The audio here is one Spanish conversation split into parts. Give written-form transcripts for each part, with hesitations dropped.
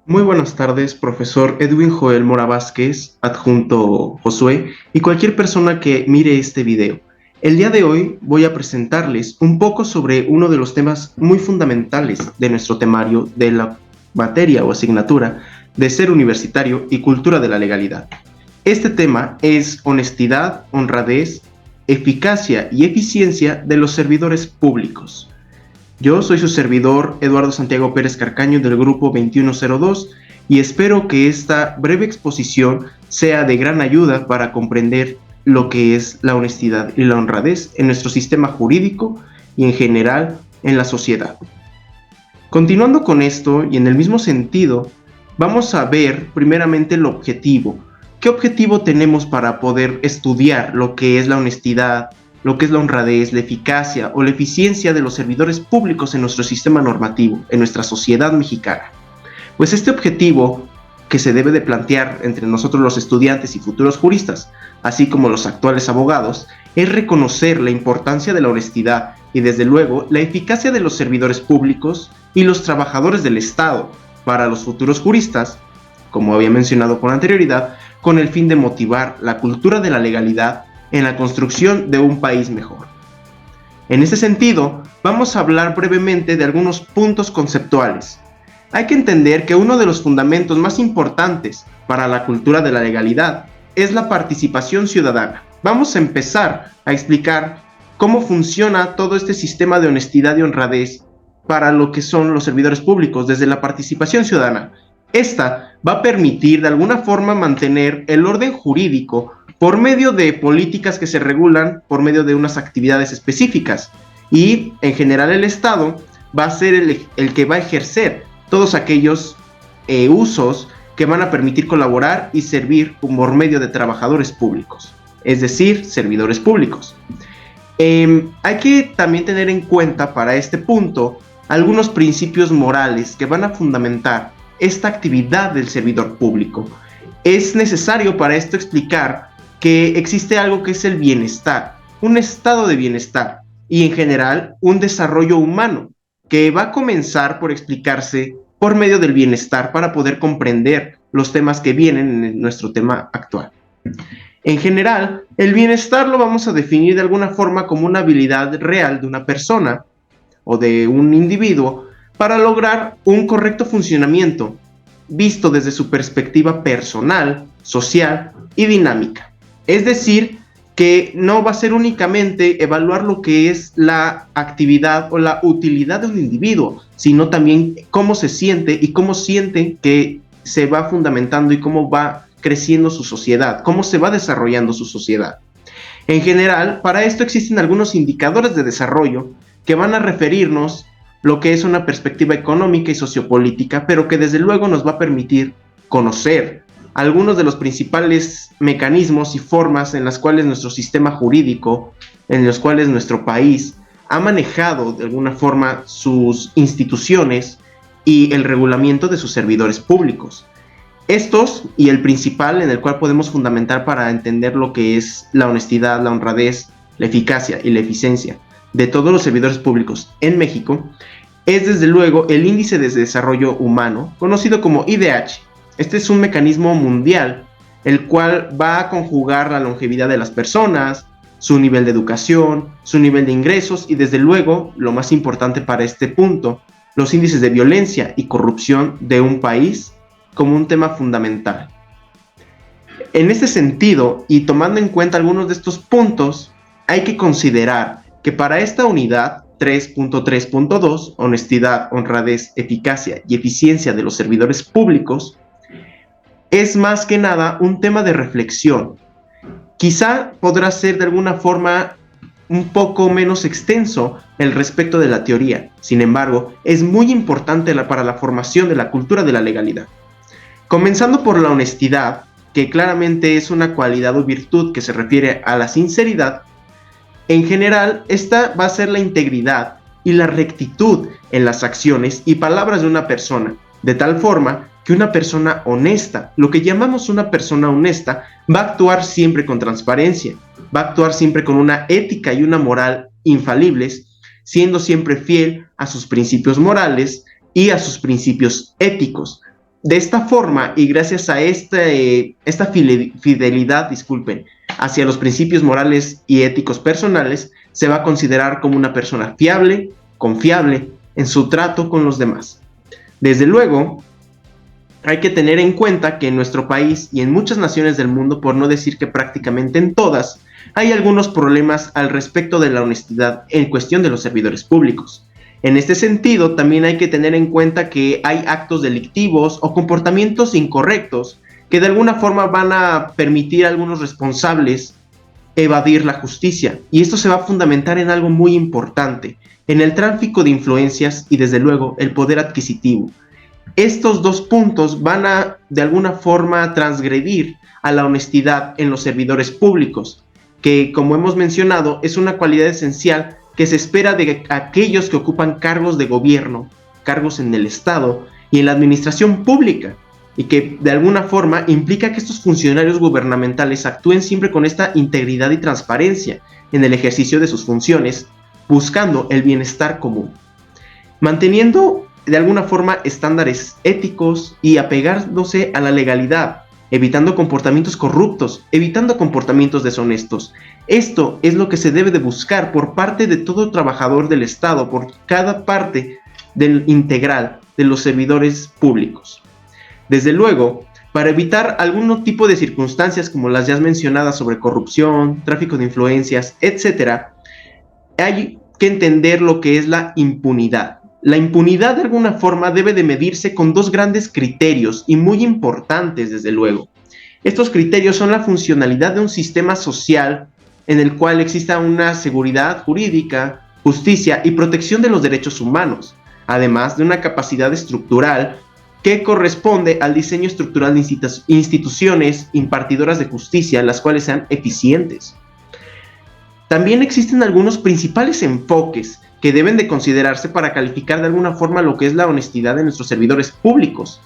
Muy buenas tardes, profesor Edwin Joel Mora Vázquez, adjunto Josué, y cualquier persona que mire este video. El día de hoy voy a presentarles un poco sobre uno de los temas muy fundamentales de nuestro temario de la materia o asignatura de ser universitario y cultura de la legalidad. Este tema es honestidad, honradez, eficacia y eficiencia de los servidores públicos. Yo soy su servidor Eduardo Santiago Pérez Carcaño del grupo 2102 y espero que esta breve exposición sea de gran ayuda para comprender lo que es la honestidad y la honradez en nuestro sistema jurídico y en general en la sociedad. Continuando con esto y en el mismo sentido, vamos a ver primeramente el objetivo. ¿Qué objetivo tenemos para poder estudiar lo que es la honestidad, lo que es la honradez, la eficacia o la eficiencia de los servidores públicos en nuestro sistema normativo, en nuestra sociedad mexicana? Pues este objetivo que se debe de plantear entre nosotros los estudiantes y futuros juristas, así como los actuales abogados, es reconocer la importancia de la honestidad y desde luego la eficacia de los servidores públicos y los trabajadores del Estado para los futuros juristas, como había mencionado con anterioridad, con el fin de motivar la cultura de la legalidad en la construcción de un país mejor. En ese sentido, vamos a hablar brevemente de algunos puntos conceptuales. Hay que entender que uno de los fundamentos más importantes para la cultura de la legalidad es la participación ciudadana. Vamos a empezar a explicar cómo funciona todo este sistema de honestidad y honradez para lo que son los servidores públicos desde la participación ciudadana. Esta va a permitir de alguna forma mantener el orden jurídico por medio de políticas que se regulan por medio de unas actividades específicas y en general el Estado va a ser el que va a ejercer todos aquellos usos que van a permitir colaborar y servir por medio de trabajadores públicos, es decir, servidores públicos. Hay que también tener en cuenta para este punto algunos principios morales que van a fundamentar esta actividad del servidor público. Es necesario para esto explicar que existe algo que es el bienestar, un estado de bienestar y en general un desarrollo humano que va a comenzar por explicarse por medio del bienestar para poder comprender los temas que vienen en nuestro tema actual. En general, el bienestar lo vamos a definir de alguna forma como una habilidad real de una persona o de un individuo para lograr un correcto funcionamiento visto desde su perspectiva personal, social y dinámica. Es decir, que no va a ser únicamente evaluar lo que es la actividad o la utilidad de un individuo, sino también cómo se siente y cómo siente que se va fundamentando y cómo va creciendo su sociedad, cómo se va desarrollando su sociedad. En general, para esto existen algunos indicadores de desarrollo que van a referirnos lo que es una perspectiva económica y sociopolítica, pero que desde luego nos va a permitir conocer algunos de los principales mecanismos y formas en las cuales nuestro sistema jurídico, en los cuales nuestro país ha manejado de alguna forma sus instituciones y el regulamiento de sus servidores públicos. Estos y el principal en el cual podemos fundamentar para entender lo que es la honestidad, la honradez, la eficacia y la eficiencia de todos los servidores públicos en México es desde luego el Índice de Desarrollo Humano, conocido como IDH. Este es un mecanismo mundial, el cual va a conjugar la longevidad de las personas, su nivel de educación, su nivel de ingresos y desde luego, lo más importante para este punto, los índices de violencia y corrupción de un país como un tema fundamental. En este sentido, y tomando en cuenta algunos de estos puntos, hay que considerar que para esta unidad 3.3.2, honestidad, honradez, eficacia y eficiencia de los servidores públicos, es más que nada un tema de reflexión. Quizá podrá ser de alguna forma un poco menos extenso el respecto de la teoría. Sin embargo, es muy importante para la formación de la cultura de la legalidad. Comenzando por la honestidad, que claramente es una cualidad o virtud que se refiere a la sinceridad. En general, esta va a ser la integridad y la rectitud en las acciones y palabras de una persona, de tal forma que una persona honesta, lo que llamamos una persona honesta, va a actuar siempre con transparencia, va a actuar siempre con una ética y una moral infalibles, siendo siempre fiel a sus principios morales y a sus principios éticos, De esta forma, y gracias a esta fidelidad, hacia los principios morales y éticos personales, se va a considerar como una persona fiable, confiable en su trato con los demás. Desde luego, hay que tener en cuenta que en nuestro país y en muchas naciones del mundo, por no decir que prácticamente en todas, hay algunos problemas al respecto de la honestidad en cuestión de los servidores públicos. En este sentido, también hay que tener en cuenta que hay actos delictivos o comportamientos incorrectos que de alguna forma van a permitir a algunos responsables evadir la justicia. Y esto se va a fundamentar en algo muy importante, en el tráfico de influencias y desde luego el poder adquisitivo. Estos dos puntos van a de alguna forma transgredir a la honestidad en los servidores públicos, que como hemos mencionado es una cualidad esencial que se espera de aquellos que ocupan cargos de gobierno, cargos en el Estado y en la administración pública, y que de alguna forma implica que estos funcionarios gubernamentales actúen siempre con esta integridad y transparencia en el ejercicio de sus funciones, buscando el bienestar común, manteniendo de alguna forma estándares éticos y apegándose a la legalidad, evitando comportamientos corruptos, evitando comportamientos deshonestos. Esto es lo que se debe de buscar por parte de todo trabajador del Estado, por cada parte del integral de los servidores públicos. Desde luego, para evitar algún tipo de circunstancias como las ya mencionadas sobre corrupción, tráfico de influencias, etc., hay que entender lo que es la impunidad. La impunidad de alguna forma debe de medirse con dos grandes criterios y muy importantes desde luego. Estos criterios son la funcionalidad de un sistema social en el cual exista una seguridad jurídica, justicia y protección de los derechos humanos, además de una capacidad estructural que corresponde al diseño estructural de instituciones impartidoras de justicia, las cuales sean eficientes. También existen algunos principales enfoques que deben de considerarse para calificar de alguna forma lo que es la honestidad de nuestros servidores públicos.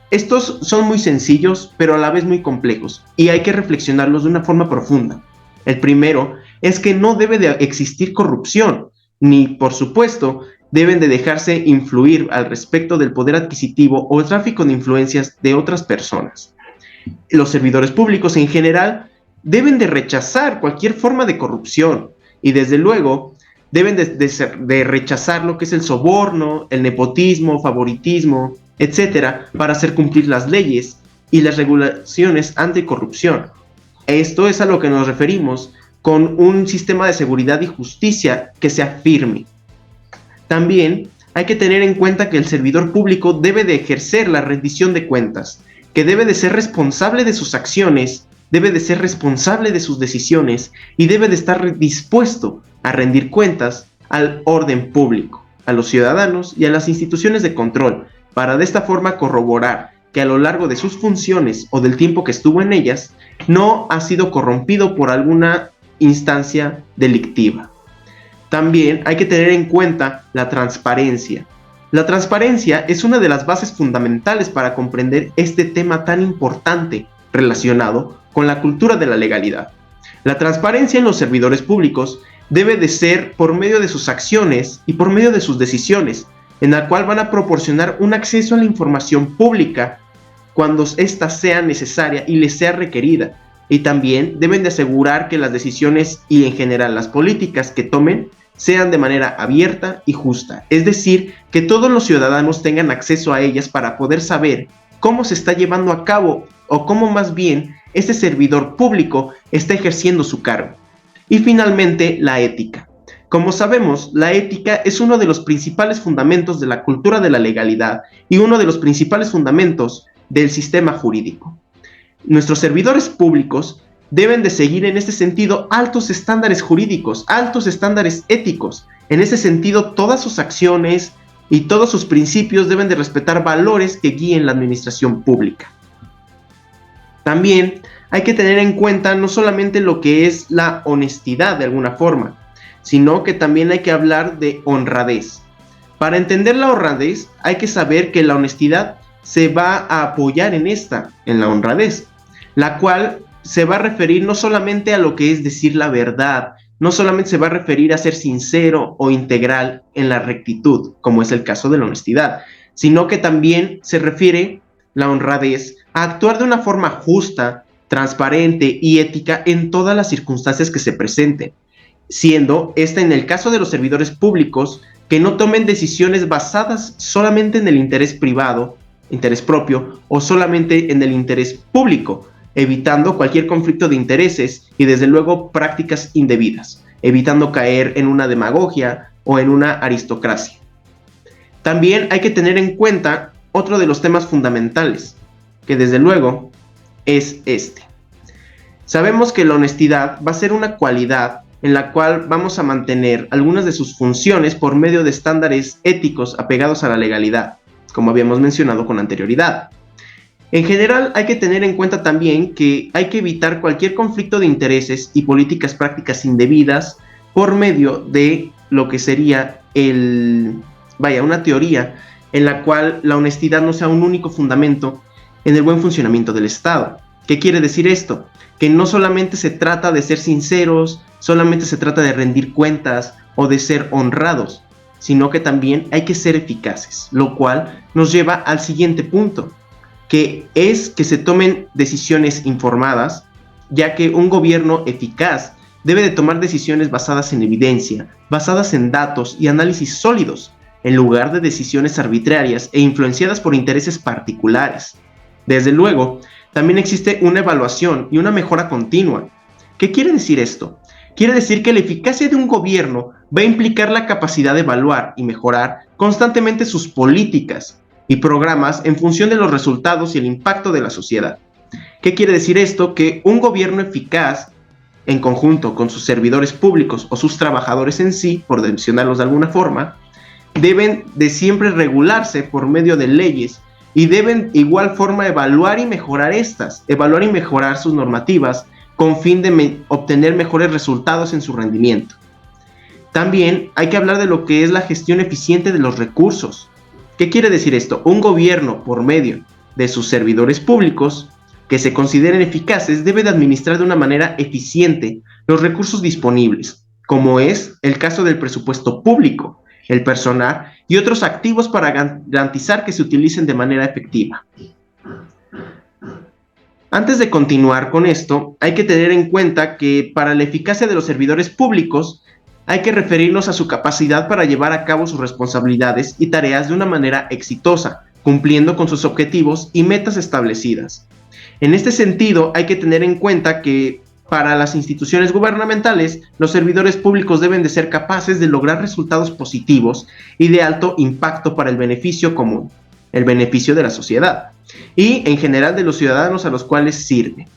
Estos son muy sencillos, pero a la vez muy complejos, y hay que reflexionarlos de una forma profunda. El primero es que no debe de existir corrupción, ni, por supuesto, deben de dejarse influir al respecto del poder adquisitivo o el tráfico de influencias de otras personas. Los servidores públicos en general deben de rechazar cualquier forma de corrupción y desde luego deben de rechazar lo que es el soborno, el nepotismo, favoritismo, etcétera, para hacer cumplir las leyes y las regulaciones anticorrupción. Esto es a lo que nos referimos con un sistema de seguridad y justicia que sea firme. También hay que tener en cuenta que el servidor público debe de ejercer la rendición de cuentas, que debe de ser responsable de sus acciones, debe de ser responsable de sus decisiones y debe de estar dispuesto a rendir cuentas al orden público, a los ciudadanos y a las instituciones de control, para de esta forma corroborar que a lo largo de sus funciones o del tiempo que estuvo en ellas, no ha sido corrompido por alguna instancia delictiva. También hay que tener en cuenta la transparencia. La transparencia es una de las bases fundamentales para comprender este tema tan importante relacionado con la cultura de la legalidad. La transparencia en los servidores públicos debe de ser por medio de sus acciones y por medio de sus decisiones, en la cual van a proporcionar un acceso a la información pública cuando ésta sea necesaria y les sea requerida. Y también deben de asegurar que las decisiones y en general las políticas que tomen sean de manera abierta y justa. Es decir, que todos los ciudadanos tengan acceso a ellas para poder saber cómo se está llevando a cabo o cómo más bien este servidor público está ejerciendo su cargo. Y finalmente, la ética. Como sabemos, la ética es uno de los principales fundamentos de la cultura de la legalidad y uno de los principales fundamentos del sistema jurídico. Nuestros servidores públicos deben de seguir en este sentido altos estándares jurídicos, altos estándares éticos. En ese sentido, todas sus acciones y todos sus principios deben de respetar valores que guíen la administración pública. También hay que tener en cuenta no solamente lo que es la honestidad de alguna forma, sino que también hay que hablar de honradez. Para entender la honradez, hay que saber que la honestidad se va a apoyar en la honradez, la cual se va a referir no solamente a lo que es decir la verdad, no solamente se va a referir a ser sincero o integral en la rectitud, como es el caso de la honestidad, sino que también se refiere la honradez, a actuar de una forma justa, transparente y ética en todas las circunstancias que se presenten, siendo esta en el caso de los servidores públicos que no tomen decisiones basadas solamente en el interés privado, interés propio o solamente en el interés público, evitando cualquier conflicto de intereses y desde luego prácticas indebidas, evitando caer en una demagogia o en una aristocracia. También hay que tener en cuenta otro de los temas fundamentales, que desde luego es este. Sabemos que la honestidad va a ser una cualidad en la cual vamos a mantener algunas de sus funciones por medio de estándares éticos apegados a la legalidad, como habíamos mencionado con anterioridad. En general, hay que tener en cuenta también que hay que evitar cualquier conflicto de intereses y políticas prácticas indebidas por medio de lo que sería una teoría en la cual la honestidad no sea un único fundamento en el buen funcionamiento del Estado. ¿Qué quiere decir esto? Que no solamente se trata de ser sinceros, solamente se trata de rendir cuentas o de ser honrados, sino que también hay que ser eficaces, lo cual nos lleva al siguiente punto, que es que se tomen decisiones informadas, ya que un gobierno eficaz debe de tomar decisiones basadas en evidencia, basadas en datos y análisis sólidos, en lugar de decisiones arbitrarias e influenciadas por intereses particulares. Desde luego, también existe una evaluación y una mejora continua. ¿Qué quiere decir esto? Quiere decir que la eficacia de un gobierno va a implicar la capacidad de evaluar y mejorar constantemente sus políticas y programas en función de los resultados y el impacto de la sociedad. ¿Qué quiere decir esto? Que un gobierno eficaz, en conjunto con sus servidores públicos o sus trabajadores en sí, por mencionarlos de alguna forma, deben de siempre regularse por medio de leyes y deben igual forma evaluar y mejorar sus normativas con fin de obtener mejores resultados en su rendimiento. También hay que hablar de lo que es la gestión eficiente de los recursos. ¿Qué quiere decir esto? Un gobierno, por medio de sus servidores públicos, que se consideren eficaces, debe de administrar de una manera eficiente los recursos disponibles, como es el caso del presupuesto público, el personal y otros activos para garantizar que se utilicen de manera efectiva. Antes de continuar con esto, hay que tener en cuenta que para la eficacia de los servidores públicos hay que referirnos a su capacidad para llevar a cabo sus responsabilidades y tareas de una manera exitosa, cumpliendo con sus objetivos y metas establecidas. En este sentido, hay que tener en cuenta que para las instituciones gubernamentales, los servidores públicos deben de ser capaces de lograr resultados positivos y de alto impacto para el beneficio común, el beneficio de la sociedad y en general de los ciudadanos a los cuales sirve.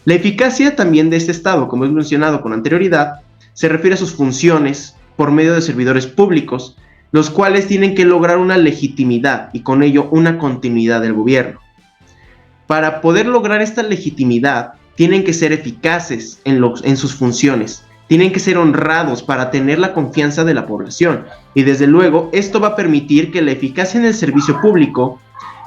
La eficacia también de este Estado, como hemos mencionado con anterioridad, se refiere a sus funciones por medio de servidores públicos, los cuales tienen que lograr una legitimidad y con ello una continuidad del gobierno. Para poder lograr esta legitimidad, tienen que ser eficaces en sus funciones, tienen que ser honrados para tener la confianza de la población y desde luego esto va a permitir que la eficacia en el servicio público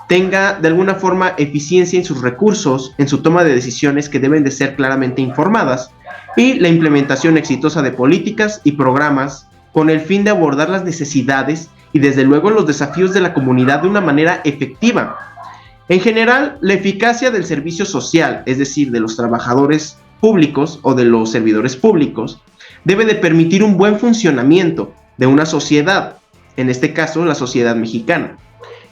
tenga de alguna forma eficiencia en sus recursos, en su toma de decisiones que deben de ser claramente informadas y la implementación exitosa de políticas y programas con el fin de abordar las necesidades y desde luego los desafíos de la comunidad de una manera efectiva. En general, la eficacia del servicio social, es decir, de los trabajadores públicos o de los servidores públicos, debe de permitir un buen funcionamiento de una sociedad, en este caso la sociedad mexicana,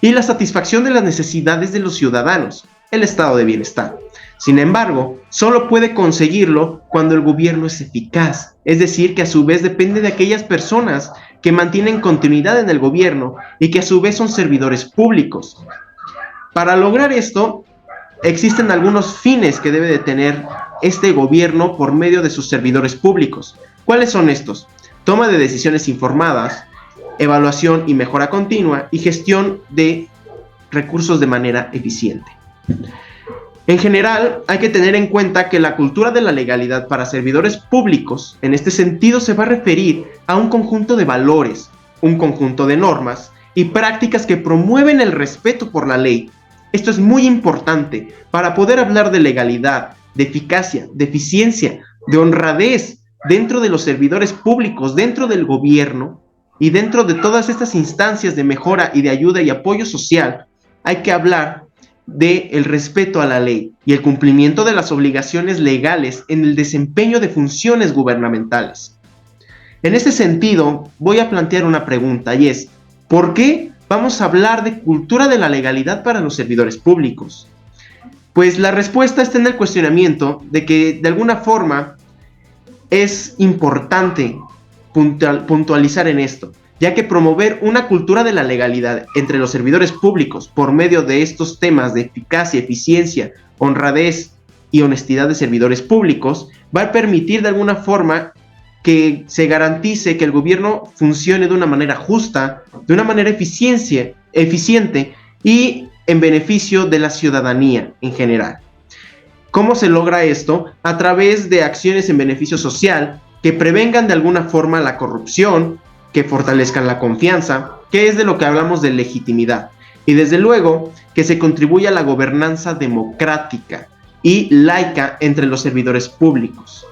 y la satisfacción de las necesidades de los ciudadanos, el estado de bienestar. Sin embargo, solo puede conseguirlo cuando el gobierno es eficaz, es decir, que a su vez depende de aquellas personas que mantienen continuidad en el gobierno y que a su vez son servidores públicos. Para lograr esto, existen algunos fines que debe de tener este gobierno por medio de sus servidores públicos. ¿Cuáles son estos? Toma de decisiones informadas, evaluación y mejora continua y gestión de recursos de manera eficiente. En general, hay que tener en cuenta que la cultura de la legalidad para servidores públicos, en este sentido, se va a referir a un conjunto de valores, un conjunto de normas y prácticas que promueven el respeto por la ley. Esto es muy importante para poder hablar de legalidad, de eficacia, de eficiencia, de honradez dentro de los servidores públicos, dentro del gobierno y dentro de todas estas instancias de mejora y de ayuda y apoyo social. Hay que hablar del respeto a la ley y el cumplimiento de las obligaciones legales en el desempeño de funciones gubernamentales. En este sentido, voy a plantear una pregunta y es, ¿por qué vamos a hablar de cultura de la legalidad para los servidores públicos? Pues la respuesta está en el cuestionamiento de que de alguna forma es importante puntualizar en esto, ya que promover una cultura de la legalidad entre los servidores públicos por medio de estos temas de eficacia, eficiencia, honradez y honestidad de servidores públicos va a permitir de alguna forma que se garantice que el gobierno funcione de una manera justa, de una manera eficiente y en beneficio de la ciudadanía en general. ¿Cómo se logra esto? A través de acciones en beneficio social que prevengan de alguna forma la corrupción, que fortalezcan la confianza, que es de lo que hablamos de legitimidad. Y desde luego que se contribuya a la gobernanza democrática y laica entre los servidores públicos.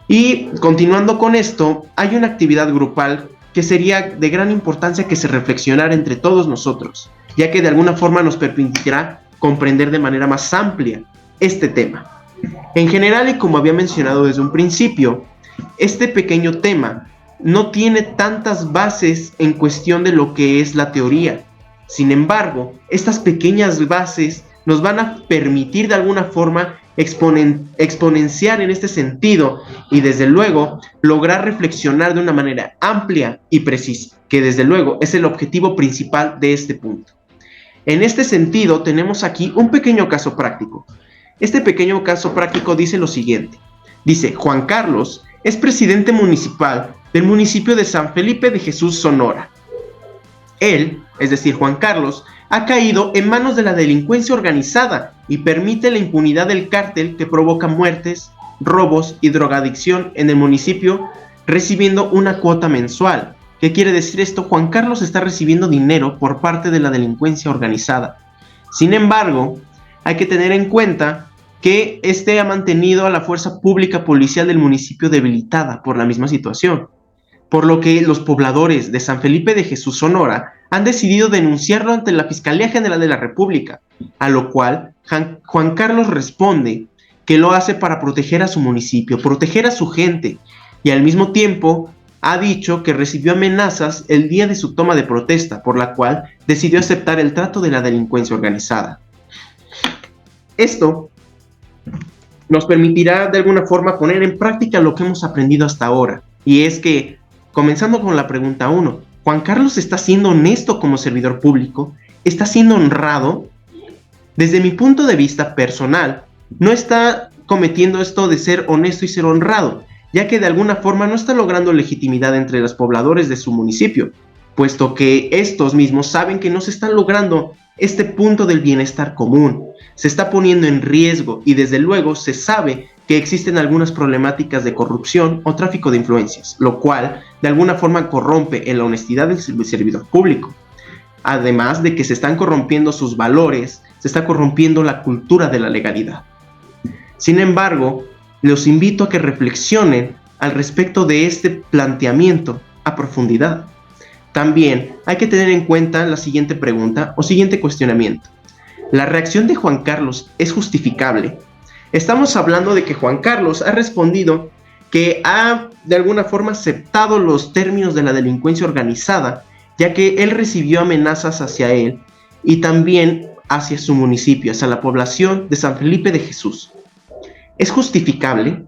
Y continuando con esto, hay una actividad grupal que sería de gran importancia que se reflexionara entre todos nosotros, ya que de alguna forma nos permitirá comprender de manera más amplia este tema. En general, y como había mencionado desde un principio, este pequeño tema no tiene tantas bases en cuestión de lo que es la teoría. Sin embargo, estas pequeñas bases nos van a permitir de alguna forma exponenciar en este sentido y desde luego lograr reflexionar de una manera amplia y precisa, que desde luego es el objetivo principal de este punto. En este sentido, tenemos aquí un pequeño caso práctico. Este pequeño caso práctico dice lo siguiente. Dice, Juan Carlos es presidente municipal del municipio de San Felipe de Jesús, Sonora. Él, es decir, Juan Carlos, ha caído en manos de la delincuencia organizada y permite la impunidad del cártel que provoca muertes, robos y drogadicción en el municipio, recibiendo una cuota mensual. ¿Qué quiere decir esto? Juan Carlos está recibiendo dinero por parte de la delincuencia organizada. Sin embargo, hay que tener en cuenta que este ha mantenido a la fuerza pública policial del municipio debilitada por la misma situación, por lo que los pobladores de San Felipe de Jesús, Sonora, han decidido denunciarlo ante la Fiscalía General de la República, a lo cual Juan Carlos responde que lo hace para proteger a su municipio, proteger a su gente, y al mismo tiempo ha dicho que recibió amenazas el día de su toma de protesta, por la cual decidió aceptar el trato de la delincuencia organizada. Esto nos permitirá de alguna forma poner en práctica lo que hemos aprendido hasta ahora, y es que, comenzando con la pregunta 1, ¿Juan Carlos está siendo honesto como servidor público? ¿Está siendo honrado? Desde mi punto de vista personal, no está cometiendo esto de ser honesto y ser honrado, ya que de alguna forma no está logrando legitimidad entre los pobladores de su municipio, puesto que estos mismos saben que no se está logrando este punto del bienestar común. Se está poniendo en riesgo y desde luego se sabe que existen algunas problemáticas de corrupción o tráfico de influencias, lo cual de alguna forma corrompe en la honestidad del servidor público. Además de que se están corrompiendo sus valores, se está corrompiendo la cultura de la legalidad. Sin embargo, los invito a que reflexionen al respecto de este planteamiento a profundidad. También hay que tener en cuenta la siguiente pregunta o siguiente cuestionamiento. ¿La reacción de Juan Carlos es justificable? Estamos hablando de que Juan Carlos ha respondido que ha de alguna forma aceptado los términos de la delincuencia organizada, ya que él recibió amenazas hacia él y también hacia su municipio, hacia la población de San Felipe de Jesús. ¿Es justificable?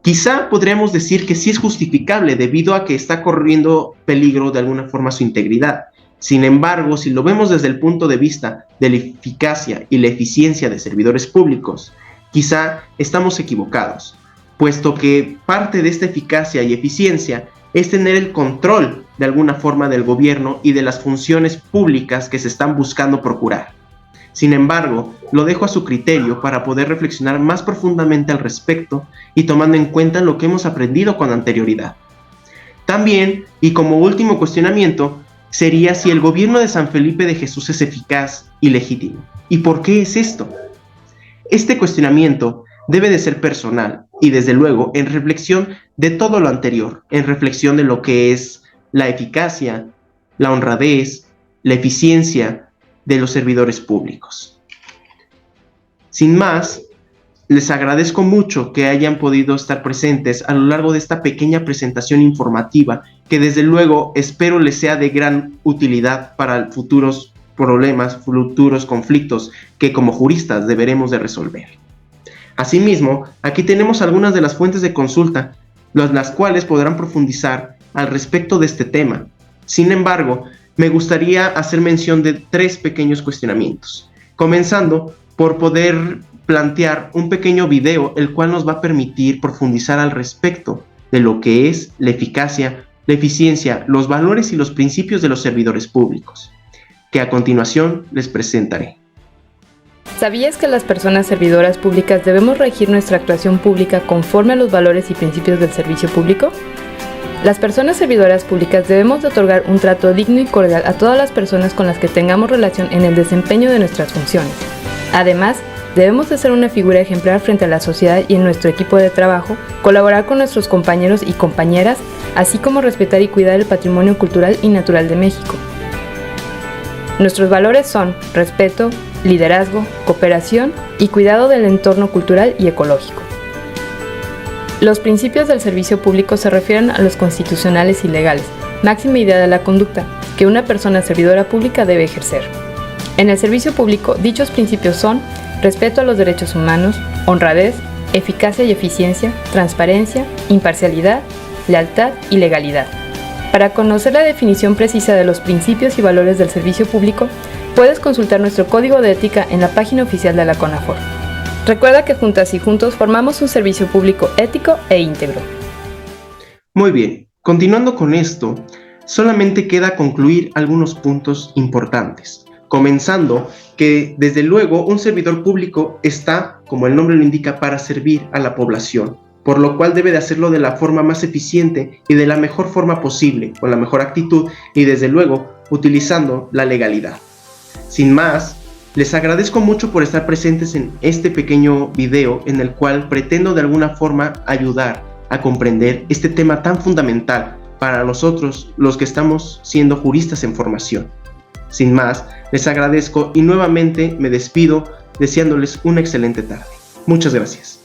Quizá podríamos decir que sí es justificable debido a que está corriendo peligro de alguna forma su integridad. Sin embargo, si lo vemos desde el punto de vista de la eficacia y la eficiencia de servidores públicos, quizá estamos equivocados, puesto que parte de esta eficacia y eficiencia es tener el control de alguna forma del gobierno y de las funciones públicas que se están buscando procurar. Sin embargo, lo dejo a su criterio para poder reflexionar más profundamente al respecto y tomando en cuenta lo que hemos aprendido con anterioridad. También, y como último cuestionamiento, sería si el gobierno de San Felipe de Jesús es eficaz y legítimo. ¿Y por qué es esto? Este cuestionamiento debe de ser personal y desde luego en reflexión de todo lo anterior, en reflexión de lo que es la eficacia, la honradez, la eficiencia de los servidores públicos. Sin más, les agradezco mucho que hayan podido estar presentes a lo largo de esta pequeña presentación informativa que desde luego espero les sea de gran utilidad para futuros problemas, futuros conflictos que como juristas deberemos de resolver. Asimismo, aquí tenemos algunas de las fuentes de consulta, las cuales podrán profundizar al respecto de este tema. Sin embargo, me gustaría hacer mención de 3 pequeños cuestionamientos, comenzando por poder plantear un pequeño video el cual nos va a permitir profundizar al respecto de lo que es la eficacia, la eficiencia, los valores y los principios de los servidores públicos, que a continuación les presentaré. ¿Sabías que las personas servidoras públicas debemos regir nuestra actuación pública conforme a los valores y principios del servicio público? Las personas servidoras públicas debemos de otorgar un trato digno y cordial a todas las personas con las que tengamos relación en el desempeño de nuestras funciones. Además, debemos de ser una figura ejemplar frente a la sociedad y en nuestro equipo de trabajo, colaborar con nuestros compañeros y compañeras, así como respetar y cuidar el patrimonio cultural y natural de México. Nuestros valores son respeto, liderazgo, cooperación y cuidado del entorno cultural y ecológico. Los principios del servicio público se refieren a los constitucionales y legales, máxima idea de la conducta que una persona servidora pública debe ejercer. En el servicio público, dichos principios son respeto a los derechos humanos, honradez, eficacia y eficiencia, transparencia, imparcialidad, lealtad y legalidad. Para conocer la definición precisa de los principios y valores del servicio público, puedes consultar nuestro código de ética en la página oficial de la CONAFOR. Recuerda que juntas y juntos formamos un servicio público ético e íntegro. Muy bien, continuando con esto, solamente queda concluir algunos puntos importantes. Comenzando que, desde luego, un servidor público está, como el nombre lo indica, para servir a la población, por lo cual debe de hacerlo de la forma más eficiente y de la mejor forma posible, con la mejor actitud y, desde luego, utilizando la legalidad. Sin más, les agradezco mucho por estar presentes en este pequeño video en el cual pretendo de alguna forma ayudar a comprender este tema tan fundamental para nosotros, los que estamos siendo juristas en formación. Sin más, les agradezco y nuevamente me despido deseándoles una excelente tarde. Muchas gracias.